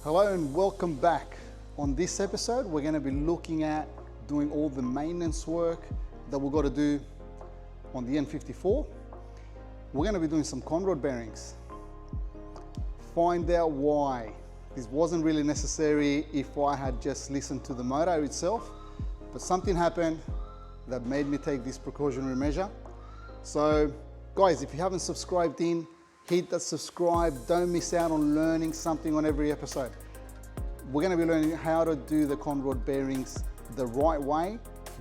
Hello and welcome back. On this episode, we're going to be looking at doing all the maintenance work that we've got to do on the n54. We're going to be doing some conrod bearings. Find out why. This wasn't really necessary if I had just listened to the motor itself, but something happened that made me take this precautionary measure. So guys, if you haven't subscribed in, hit that subscribe. Don't miss out on learning something on every episode. We're going to be learning how to do the conrod bearings the right way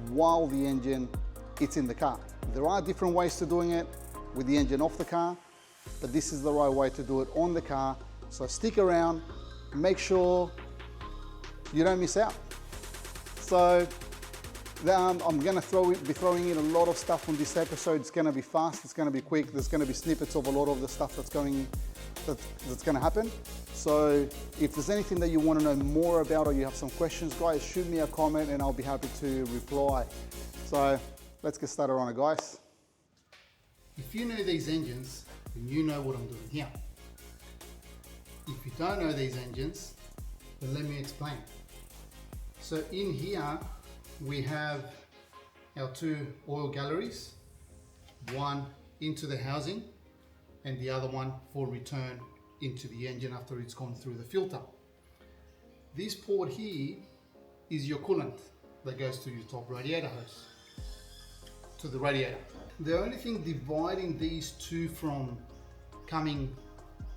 while the engine is in the car. There are different ways to doing it with the engine off the car, but this is the right way to do it on the car. So stick around, make sure you don't miss out. So I'm going to be throwing in a lot of stuff on this episode. It's going to be fast, it's going to be quick, there's going to be snippets of a lot of the stuff that's going to happen. So if there's anything that you want to know more about or you have some questions, guys, shoot me a comment and I'll be happy to reply. So let's get started on it, guys. If you know these engines, then you know what I'm doing here. If you don't know these engines, then let me explain. So in here, we have our two oil galleries, one into the housing and the other one for return into the engine after it's gone through the filter. This port here is your coolant that goes to your top radiator hose, to the radiator. The only thing dividing these two from coming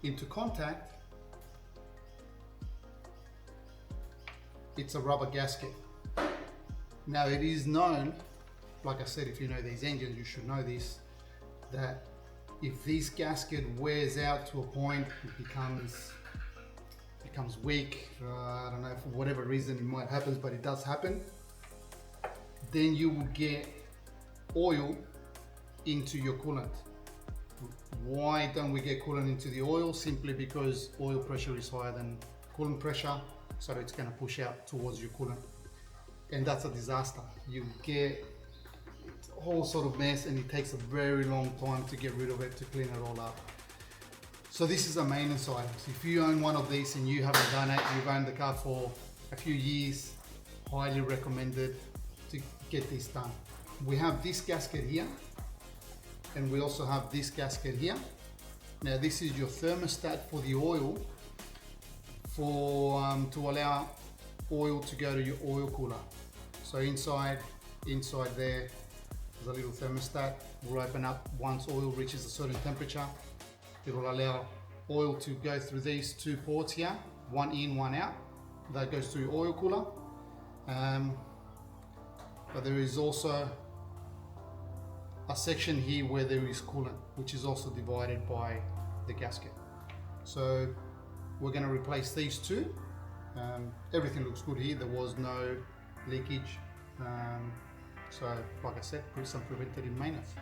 into contact, it's a rubber gasket. Now it is known, like I said, if you know these engines, you should know this, that if this gasket wears out to a point, it becomes weak, I don't know, for whatever reason it might happen, but it does happen, then you will get oil into your coolant. Why don't we get coolant into the oil? Simply because oil pressure is higher than coolant pressure, so it's going to push out towards your coolant. And that's a disaster. You get a whole sort of mess and it takes a very long time to get rid of it, to clean it all up. So this is a maintenance item. So if you own one of these and you haven't done it, you've owned the car for a few years, highly recommended to get this done. We have this gasket here and we also have this gasket here. Now this is your thermostat for the oil, to allow oil to go to your oil cooler. So inside there, there's a little thermostat. Will open up once oil reaches a certain temperature. It will allow oil to go through these two ports here, one in, one out. That goes to your oil cooler. But there is also a section here where there is coolant, which is also divided by the gasket. So we're going to replace these two. Everything looks good here. There was no leakage. So like I said, put some preventative maintenance.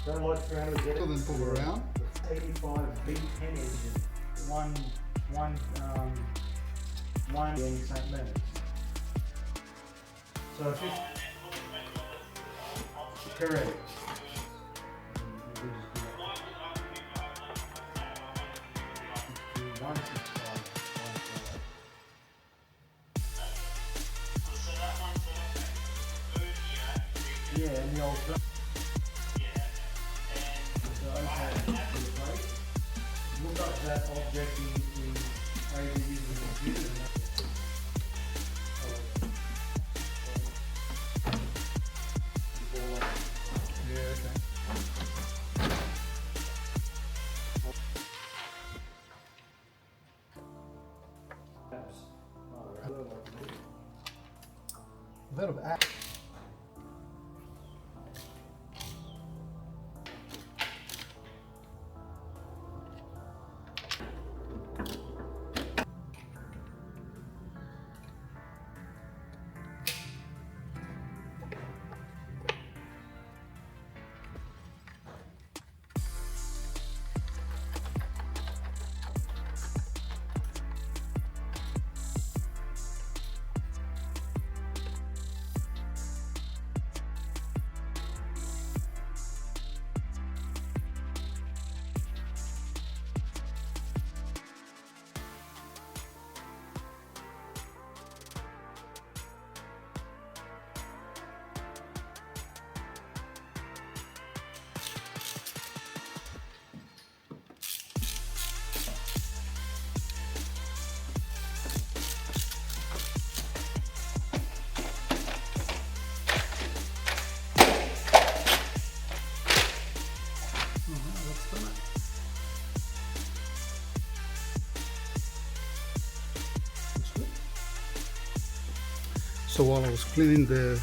Don't like 300 get it. So then pull it around. 85 V10 engine. One in St. Leonard's. So if it's correct. Yeah, and the old so okay, look up that object in how you use the computer. A bit of act. So while I was cleaning the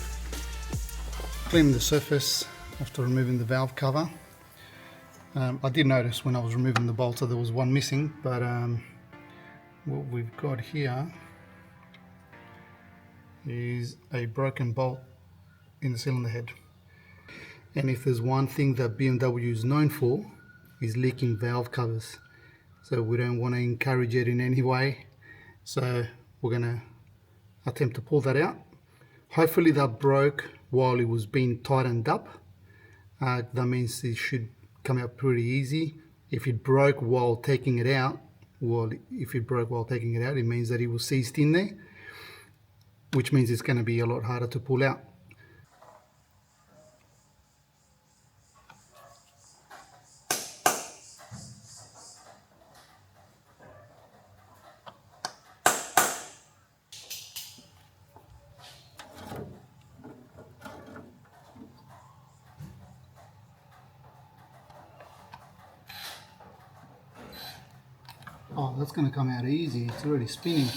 surface after removing the valve cover, I did notice when I was removing the bolter there was one missing, but what we've got here is a broken bolt in the cylinder head. And if there's one thing that BMW is known for, is leaking valve covers. So we don't want to encourage it in any way. So we're going to attempt to pull that out. Hopefully that broke while it was being tightened up. That means it should come out pretty easy. If it broke while taking it out, it means that it was seized in there, which means it's going to be a lot harder to pull out. Oh, that's going to come out easy. It's already spinning.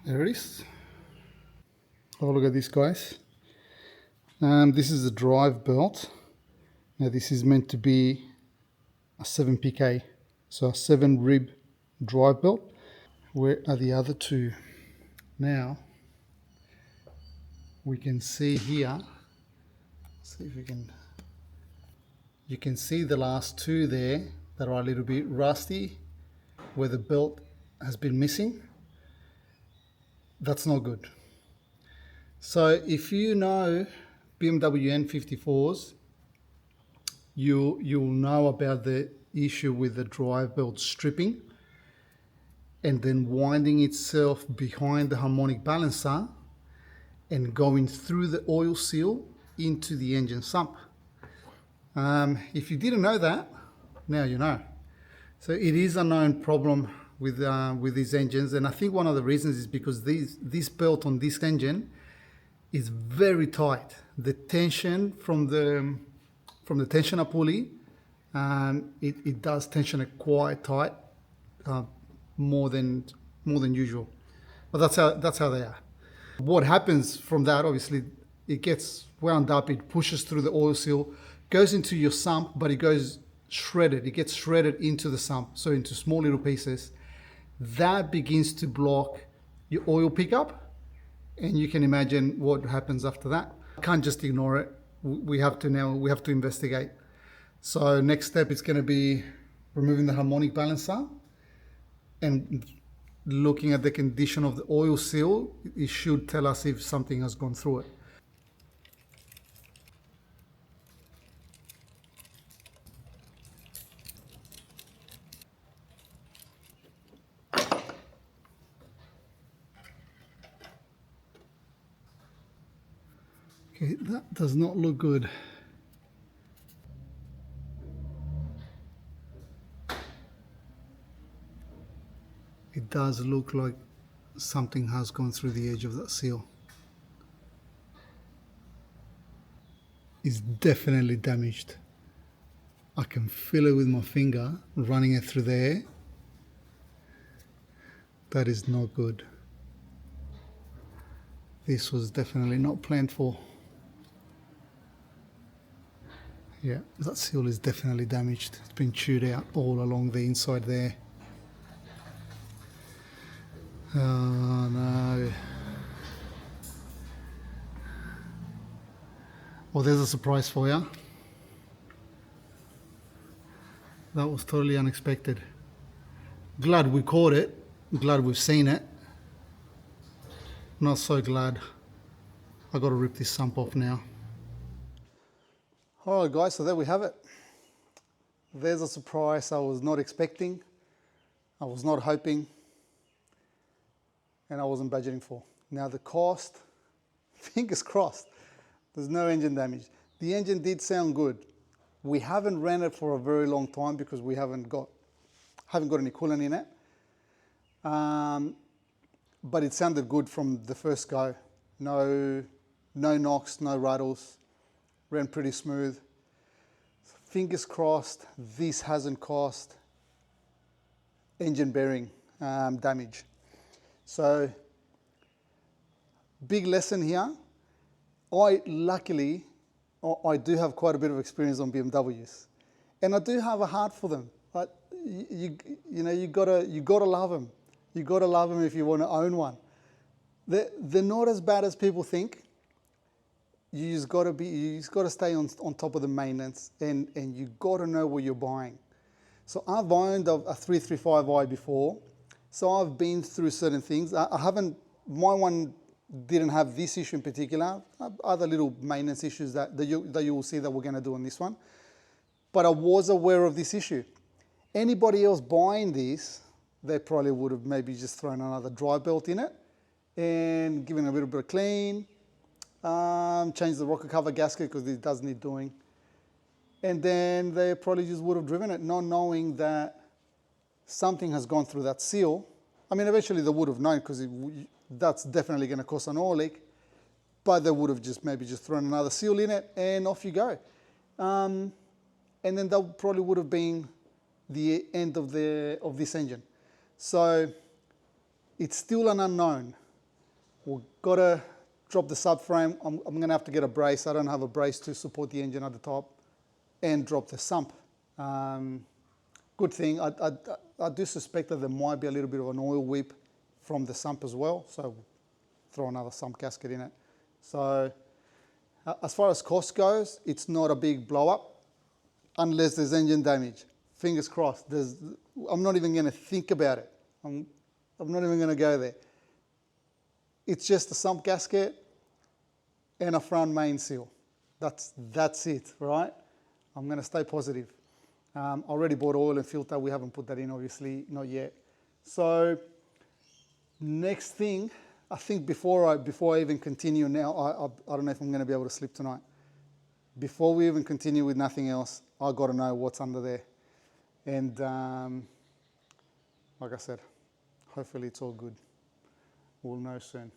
There it is. Have a look at this, guys. This is the drive belt. Now this is meant to be a 7 PK, so a 7 rib drive belt. Where are the other two? Now we can see here, see if we can, you can see the last two there that are a little bit rusty where the belt has been missing. That's not good. So if you know BMW n54s, you'll know about the issue with the drive belt stripping and then winding itself behind the harmonic balancer and going through the oil seal into the engine sump. If you didn't know that, now you know. So it is a known problem with these engines, and I think one of the reasons is because this belt on this engine is very tight. The tension from the tensioner pulley, it does tension it quite tight, more than usual. But that's how they are. What happens from that, obviously, it gets wound up, it pushes through the oil seal, goes into your sump, but it goes shredded. It gets shredded into the sump, so into small little pieces. That begins to block your oil pickup, and you can imagine what happens after that. Can't just ignore it. We have to investigate. So next step is going to be removing the harmonic balancer and looking at the condition of the oil seal. It should tell us if something has gone through it. Okay, that does not look good. It does look like something has gone through the edge of that seal. It's definitely damaged. I can feel it with my finger running it through there. That is not good. This was definitely not planned for. Yeah, that seal is definitely damaged. It's been chewed out all along the inside there. Oh no. Well, there's a surprise for you. That was totally unexpected. Glad we caught it. Glad we've seen it. Not so glad I got to rip this sump off now. All right, guys, so there we have it. There's a surprise I was not expecting, I was not hoping, and I wasn't budgeting for. Now the cost, fingers crossed, there's no engine damage. The engine did sound good. We haven't ran it for a very long time because we haven't got any coolant in it. But it sounded good from the first go. No knocks, no rattles, ran pretty smooth. Fingers crossed this hasn't caused engine bearing damage. So big lesson here. Luckily, I do have quite a bit of experience on BMWs, and I do have a heart for them. But you gotta love them. You gotta love them if you want to own one. They're not as bad as people think. You just gotta stay on top of the maintenance, and you gotta know what you're buying. So I've owned a 335i before, so I've been through certain things. My one didn't have this issue in particular. Other little maintenance issues that you will see that we're going to do on this one. But I was aware of this issue. Anybody else buying this, they probably would have maybe just thrown another dry belt in it and given it a little bit of clean, changed the rocker cover gasket because it does need doing. And then they probably just would have driven it not knowing that something has gone through that seal. I mean, eventually they would have known because that's definitely going to cause an oil leak, but they would have maybe just thrown another seal in it and off you go. And then that probably would have been the end of this engine. So it's still an unknown. We've got to drop the subframe. I'm going to have to get a brace. I don't have a brace to support the engine at the top, and drop the sump. Good thing, I do suspect that there might be a little bit of an oil whip from the sump as well, so throw another sump gasket in it. So as far as cost goes, it's not a big blow up unless there's engine damage. Fingers crossed. I'm not even going to think about it. I'm not even going to go there. It's just a sump gasket and a front main seal. That's it, right? I'm going to stay positive. I already bought oil and filter. We haven't put that in, obviously, not yet. So next thing, I think before I even continue now, I don't know if I'm going to be able to sleep tonight. Before we even continue with nothing else, I got to know what's under there. And like I said, hopefully it's all good. We'll know soon.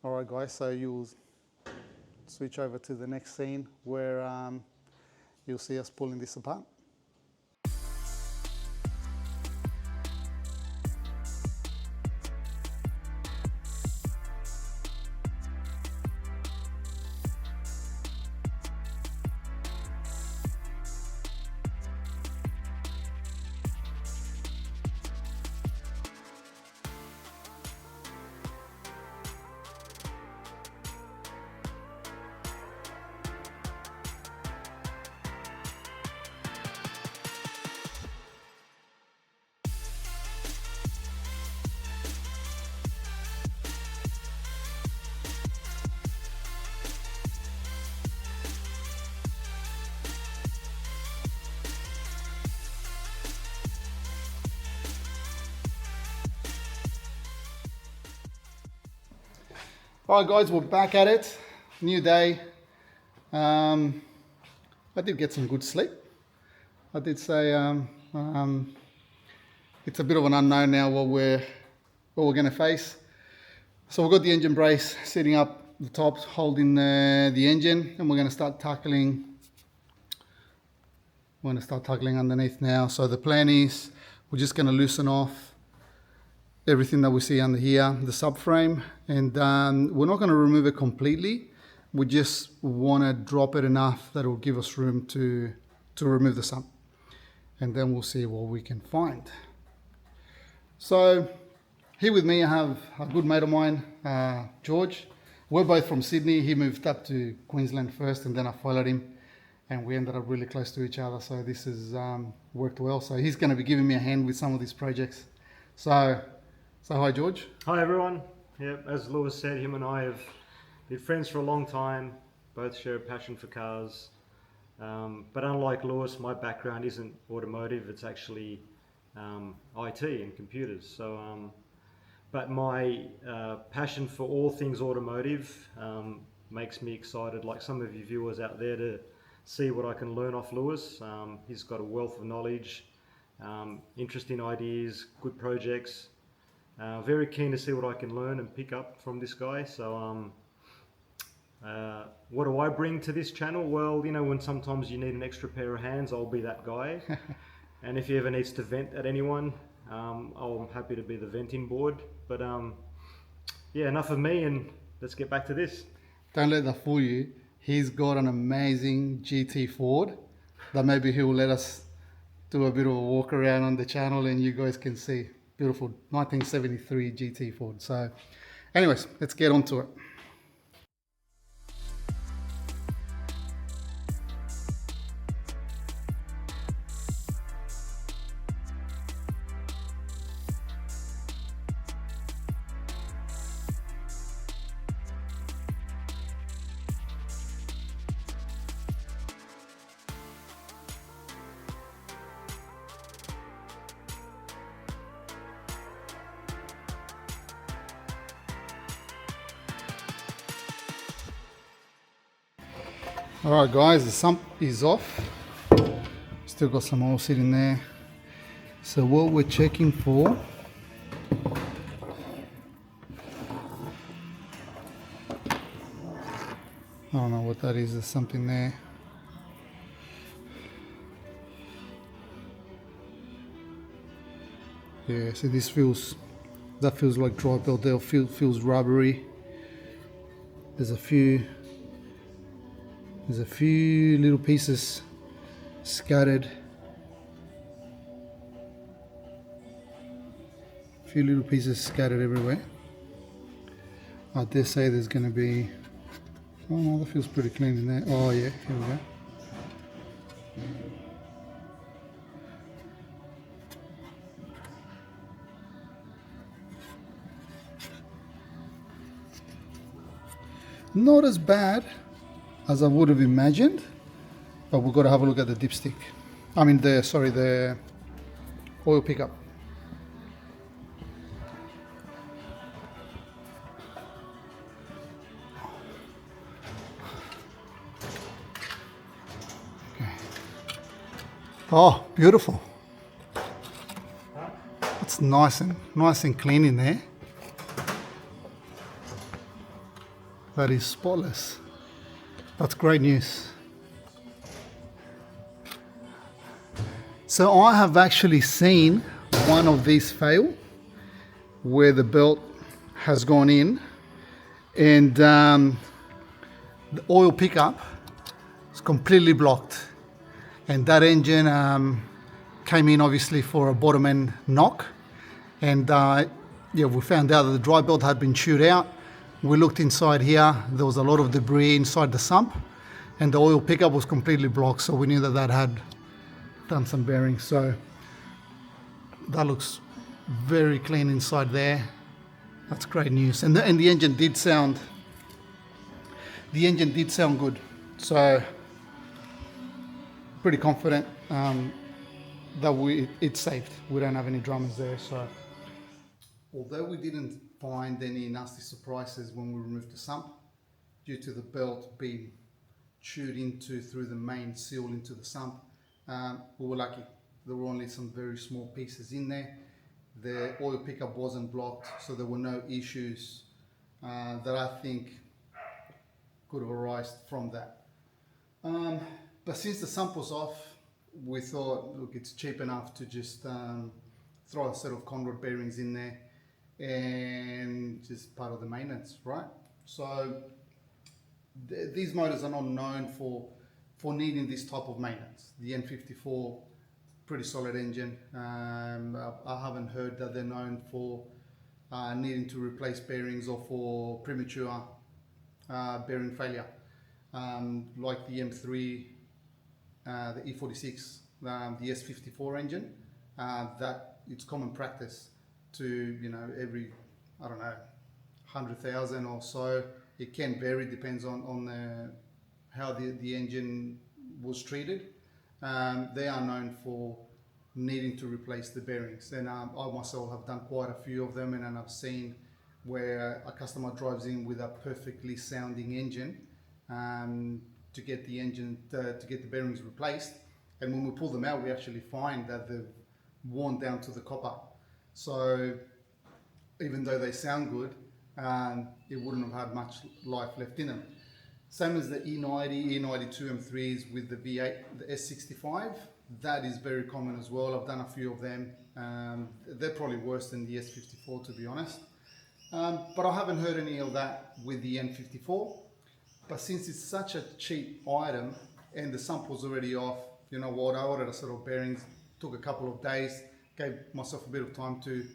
All right, guys, so you'll switch over to the next scene where you'll see us pulling this apart. All right, guys, we're back at it. New day. I did get some good sleep. I did say it's a bit of an unknown now what we're going to face. So we've got the engine brace sitting up the top, holding the engine, and we're going to start tackling. We're going to start tackling underneath now. So the plan is we're just going to loosen off everything that we see under here, the subframe, and we're not going to remove it completely. We just want to drop it enough that will give us room to remove the sump, and then we'll see what we can find. So here with me I have a good mate of mine, George. we're both from Sydney. He moved up to Queensland first, and then I followed him, and we ended up really close to each other. So this has worked well. So he's going to be giving me a hand with some of these projects. So hi, George. Hi everyone. Yeah, as Lewis said, him and I have been friends for a long time. Both share a passion for cars. But unlike Lewis, my background isn't automotive. It's actually IT and computers. So, but my passion for all things automotive makes me excited, like some of you viewers out there, to see what I can learn off Lewis. He's got a wealth of knowledge, interesting ideas, good projects. Very keen to see what I can learn and pick up from this guy. So what do I bring to this channel? Well, you know, when sometimes you need an extra pair of hands, I'll be that guy. And if he ever needs to vent at anyone, I'm happy to be the venting board. But yeah, enough of me, and let's get back to this. Don't let that fool you. He's got an amazing GT Ford that maybe he will let us do a bit of a walk around on the channel, and you guys can see. Beautiful 1973 GT Ford. So anyways, let's get on to it. Alright guys, the sump is off. Still got some oil sitting there. So what we're checking for, I don't know what that is, there's something there. Yeah, so this feels, that feels like dry belt there, feels rubbery. There's a few little pieces scattered. A few little pieces scattered everywhere. I dare say there's going to be... Oh no, that feels pretty clean in there. Oh yeah, here we go. Not as bad as I would have imagined, but we've got to have a look at the dipstick. I mean the oil pickup. Okay. Oh, beautiful. It's nice and clean in there. That is spotless. That's great news. So I have actually seen one of these fail where the belt has gone in and the oil pickup is completely blocked, and that engine came in obviously for a bottom end knock, and yeah, we found out that the dry belt had been chewed out. We looked inside here, there was a lot of debris inside the sump, and the oil pickup was completely blocked, so we knew that that had done some bearings. So that looks very clean inside there. That's great news. And the engine did sound good, so pretty confident that it's saved. We don't have any dramas there. So although we didn't find any nasty surprises when we removed the sump, due to the belt being chewed into through the main seal into the sump, we were lucky. There were only some very small pieces in there. The oil pickup wasn't blocked, so there were no issues that I think could have arisen from that. But since the sump was off, we thought, look, it's cheap enough to just throw a set of conrod bearings in there and just part of the maintenance, right? So these motors are not known for needing this type of maintenance. The n54, pretty solid engine. I haven't heard that they're known for needing to replace bearings or for premature bearing failure, like the M3, the E46, the S54 engine. That it's common practice to, you know, every, I don't know, 100,000 or so. It can vary, depends on how the engine was treated. They are known for needing to replace the bearings, and I myself have done quite a few of them, and I've seen where a customer drives in with a perfectly sounding engine to get the engine to get the bearings replaced, and when we pull them out we actually find that they've worn down to the copper. So even though they sound good, it wouldn't have had much life left in them. Same as the E90, E92 M3s with the V8, the S65. That is very common as well. I've done a few of them. They're probably worse than the S54, to be honest. But I haven't heard any of that with the N54. But since it's such a cheap item and the sump was already off, you know what, I ordered a set of bearings, took a couple of days, gave myself a bit of time to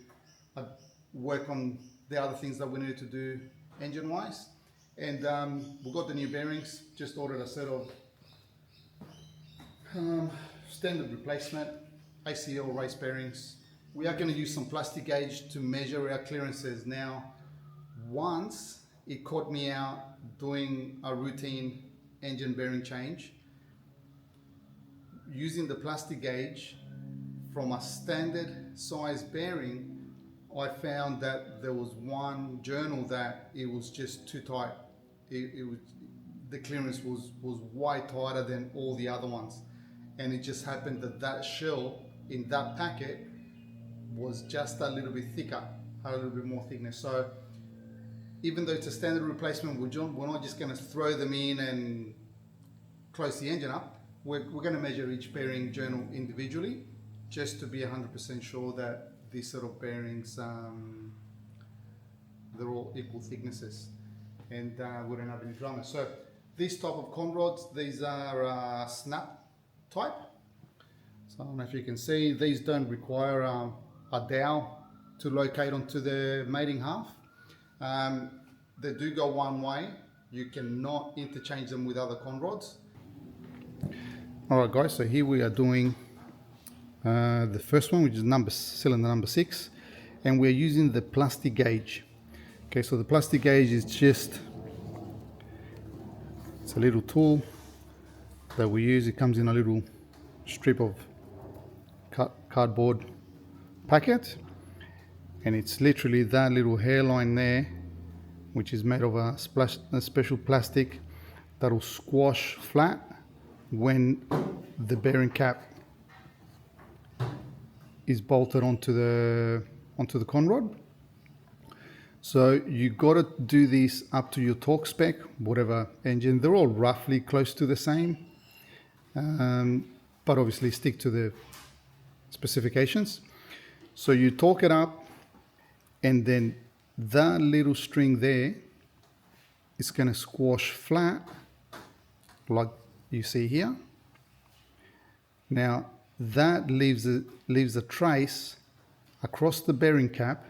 work on the other things that we needed to do engine-wise. And we got the new bearings, just ordered a set of standard replacement ACL race bearings. We are going to use some plastic gauge to measure our clearances. Now, once it caught me out doing a routine engine bearing change, using the plastic gauge from a standard size bearing, I found that there was one journal that it was just too tight. The clearance was way tighter than all the other ones, and it just happened that that shell in that packet was just a little bit thicker, had a little bit more thickness. So even though it's a standard replacement, we're not just going to throw them in and close the engine up. We're going to measure each bearing journal individually, just to be 100% sure that these sort of bearings, they're all equal thicknesses, and we don't have any drama. So these type of conrods, these are snap type. So I don't know if you can see, these don't require a dowel to locate onto the mating half. They do go one way. You cannot interchange them with other conrods. Alright guys, so here we are doing the first one, which is cylinder number 6, and we're using the plastic gauge. Okay, so the plastic gauge is just, it's a little tool that we use. It comes in a little strip of cardboard packet, and it's literally that little hairline there, which is made of a special plastic that will squash flat when the bearing cap is bolted onto the conrod. So you got to do this up to your torque spec, whatever engine. They're all roughly close to the same, but obviously stick to the specifications. So you torque it up, and then that little string there is going to squash flat like you see here. Now that leaves a trace across the bearing cap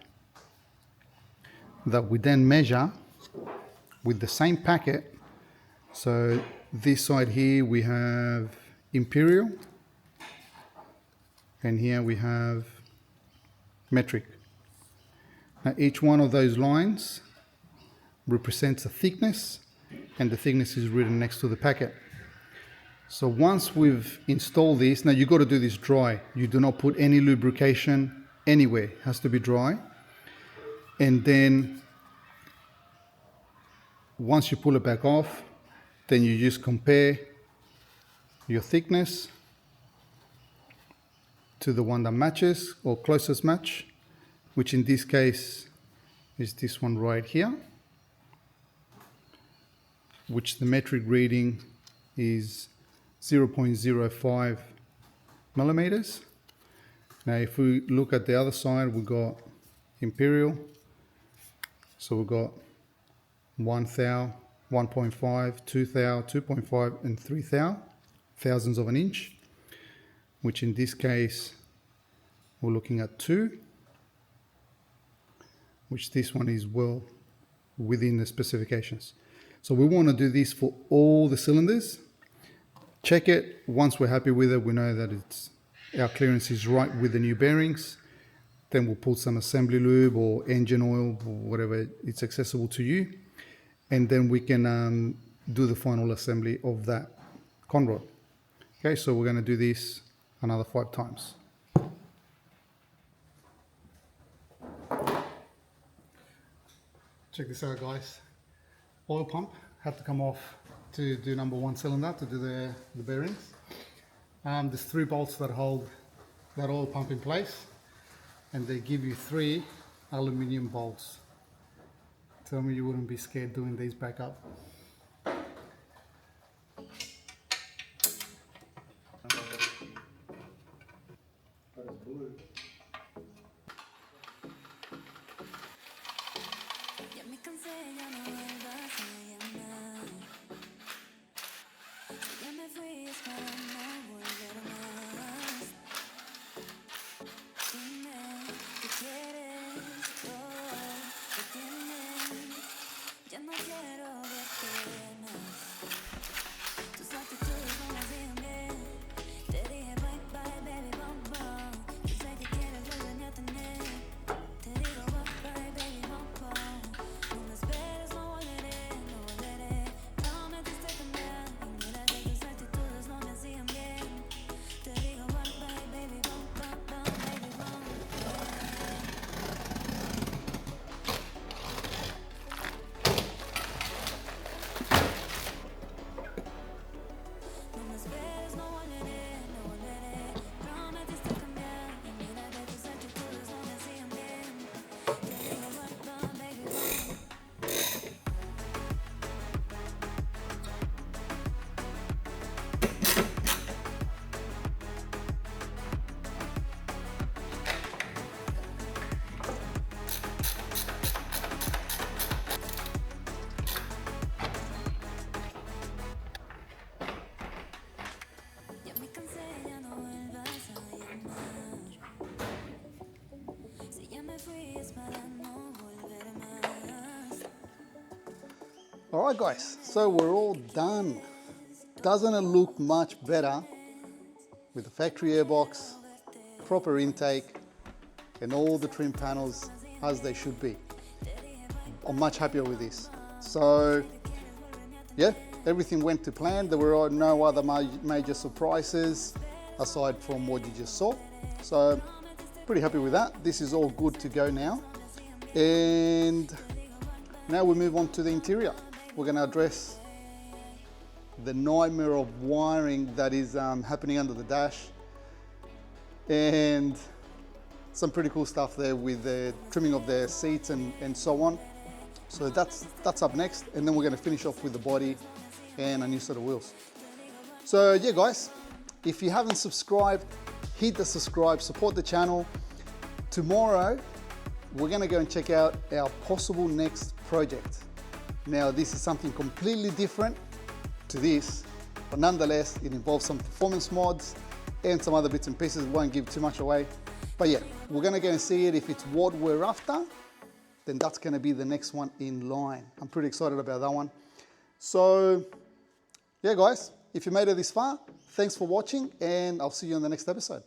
that we then measure with the same packet. So this side here we have imperial, and here we have metric. Now each one of those lines represents a thickness, and the thickness is written next to the packet. So once we've installed this, now you've got to do this dry. You do not put any lubrication anywhere, it has to be dry. And then once you pull it back off, then you just compare your thickness to the one that matches or closest match, which in this case is this one right here, which the metric reading is 0.05 millimeters. Now if we look at the other side, we've got imperial, so we've got 1 thou, 1.5, 2 thou, 2.5 and 3 thou, thousandths of an inch, which in this case we're looking at 2, which this one is well within the specifications. So we want to do this for all the cylinders. Check it. Once we're happy with it, we know that our clearance is right with the new bearings. Then we'll put some assembly lube or engine oil or whatever it's accessible to you. And then we can do the final assembly of that conrod. Okay, so we're going to do this another 5 times. Check this out, guys. Oil pump had to come off to do number 1 cylinder, to do the bearings. There's 3 bolts that hold that oil pump in place, and they give you 3 aluminium bolts. Tell me you wouldn't be scared doing these back up. Alright guys, so we're all done. Doesn't it look much better with the factory airbox, proper intake, and all the trim panels as they should be? I'm much happier with this. So yeah, everything went to plan. There were no other major surprises aside from what you just saw. So pretty happy with that. This is all good to go now. And now we move on to the interior. We're going to address the nightmare of wiring that is happening under the dash, and some pretty cool stuff there with the trimming of the seats and so on. So that's up next, and then we're going to finish off with the body and a new set of wheels. So yeah guys, if you haven't subscribed, hit the subscribe, support the channel. Tomorrow we're going to go and check out our possible next project. Now this is something completely different to this, but nonetheless it involves some performance mods and some other bits and pieces. Won't give too much away, but yeah, we're going to go and see it. If it's what we're after, then that's going to be the next one in line. I'm pretty excited about that one. So yeah guys, if you made it this far, thanks for watching, and I'll see you in the next episode.